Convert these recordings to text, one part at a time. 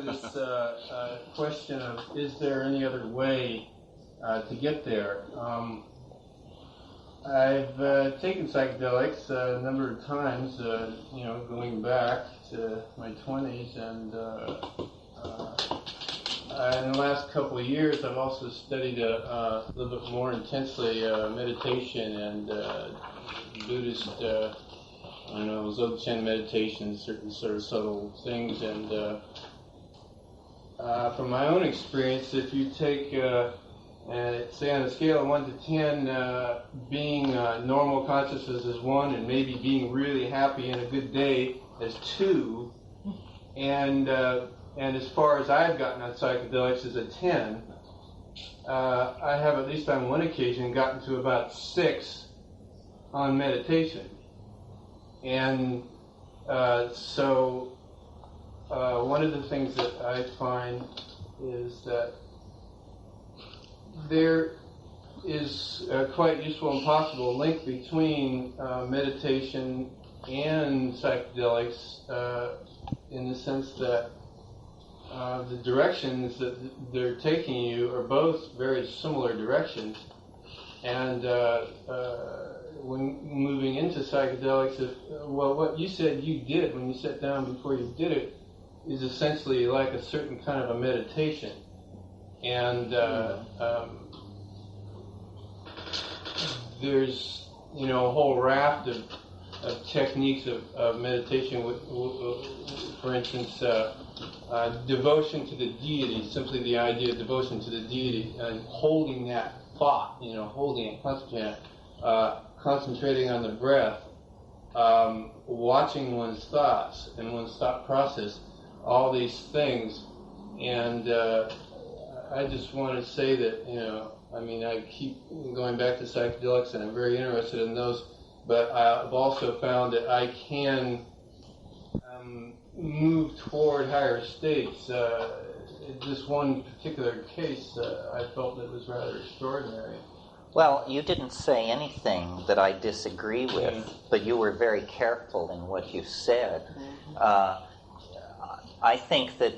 this question of, is there any other way to get there? I've taken psychedelics a number of times, going back to my 20s, and in the last couple of years, I've also studied a little bit more intensely meditation and Buddhist, Dzogchen meditation, certain sort of subtle things. And from my own experience, if you take, say on a scale of 1 to 10, being normal consciousness is 1, and maybe being really happy in a good day is 2, and as far as I've gotten on psychedelics is a 10, I have at least on one occasion gotten to about 6 on meditation. And so one of the things that I find is that there is a quite useful and possible link between meditation and psychedelics in the sense that the directions that they're taking you are both very similar directions. And when moving into psychedelics, what you said you did when you sat down before you did it is essentially like a certain kind of a meditation. And there's, a whole raft of techniques of meditation, for instance, devotion to the deity, simply the idea of devotion to the deity, and holding that thought, holding it, concentrating on the breath, watching one's thoughts and one's thought process, all these things. And I just want to say that, I keep going back to psychedelics and I'm very interested in those, but I've also found that I can move toward higher states. This one particular case, I felt it was rather extraordinary. Well, you didn't say anything that I disagree with, but you were very careful in what you said. I think that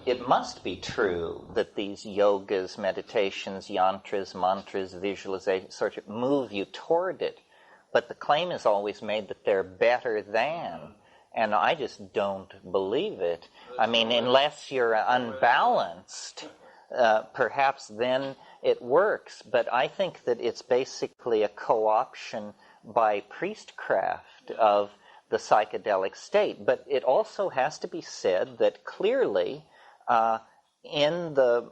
it must be true that these yogas, meditations, yantras, mantras, visualization, sort of move you toward it. But the claim is always made that they're better than. And I just don't believe it. Unless you're unbalanced, perhaps then it works. But I think that it's basically a co-option by priestcraft of the psychedelic state. But it also has to be said that clearly in the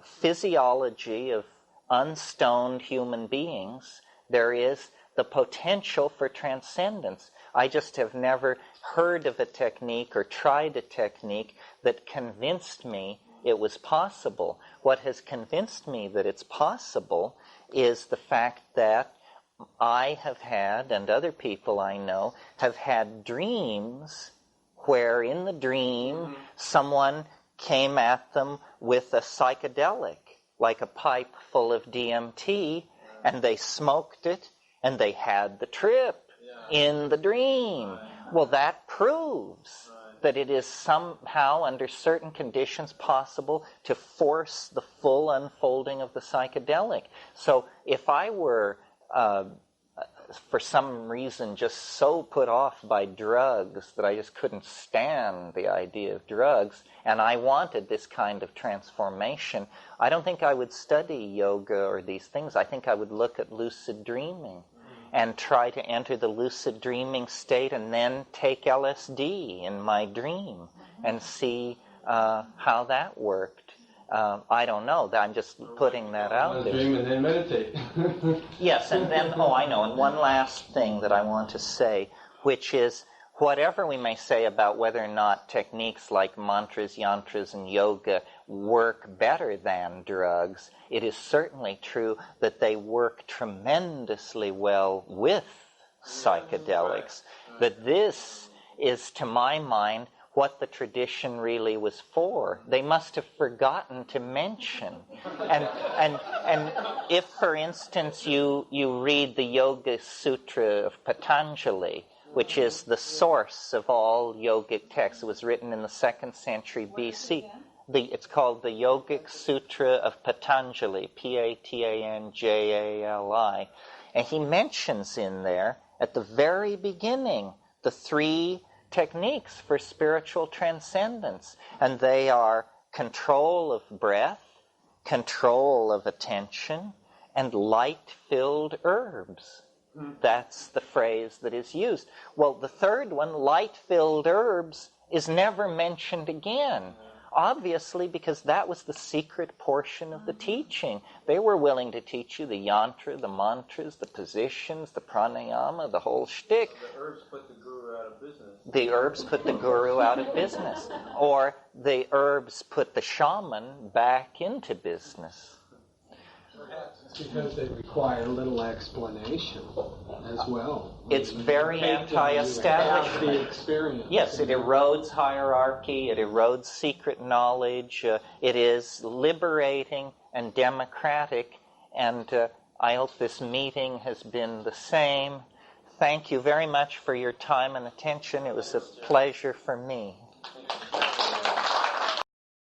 physiology of unstoned human beings, there is the potential for transcendence. I just have never heard of a technique or tried a technique that convinced me it was possible. What has convinced me that it's possible is the fact that I have had, and other people I know, have had dreams where in the dream someone came at them with a psychedelic, like a pipe full of DMT, and they smoked it, and they had the trip in the dream. Well, that proves that it is somehow, under certain conditions, possible to force the full unfolding of the psychedelic. So if I were, for some reason, just so put off by drugs that I just couldn't stand the idea of drugs, and I wanted this kind of transformation, I don't think I would study yoga or these things. I think I would look at lucid dreaming and try to enter the lucid dreaming state and then take LSD in my dream and see how that worked. I don't know. I'm just putting that out there. Dream and then meditate. Yes, and then, I know. And one last thing that I want to say, which is, whatever we may say about whether or not techniques like mantras, yantras, and yoga work better than drugs, it is certainly true that they work tremendously well with psychedelics. That this is, to my mind, what the tradition really was for. They must have forgotten to mention. And if, for instance, you read the Yoga Sutra of Patanjali, which is the source of all yogic texts. It was written in the 2nd century BC. It's called the Yogic Sutra of Patanjali, Patanjali. And he mentions in there, at the very beginning, the 3 techniques for spiritual transcendence. And they are control of breath, control of attention, and light-filled herbs. That's the phrase that is used. Well, the 3rd one, light-filled herbs, is never mentioned again. Obviously, because that was the secret portion of the teaching. They were willing to teach you the yantra, the mantras, the positions, the pranayama, the whole shtick. So the herbs put the guru out of business. The herbs put the guru out of business. Or the herbs put the shaman back into business. Perhaps it's because they require little explanation as well. It's very anti-establishment. The experience. Yes, it erodes hierarchy, it erodes secret knowledge, it is liberating and democratic, and I hope this meeting has been the same. Thank you very much for your time and attention. It was a pleasure for me.